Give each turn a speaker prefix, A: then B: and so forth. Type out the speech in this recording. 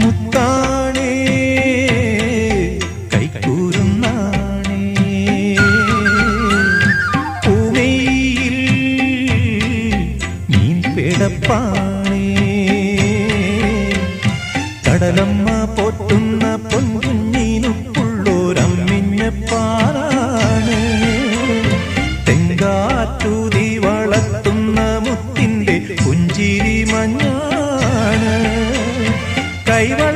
A: മുത്താണേ കൈക്കൂറുന്നാണേ പൂമയിൽ മീൻ പേടപ്പാണേ കടലമ്മ പോറ്റുന്ന പൊൻകുഞ്ഞിനുള്ളോരമ്മിഞ്ഞ പാലാണ് തെങ്കാറ്റൂതി വളർത്തുന്ന മുത്തിന്റെ പുഞ്ചിരി മഞ്ഞാണ് കൈവള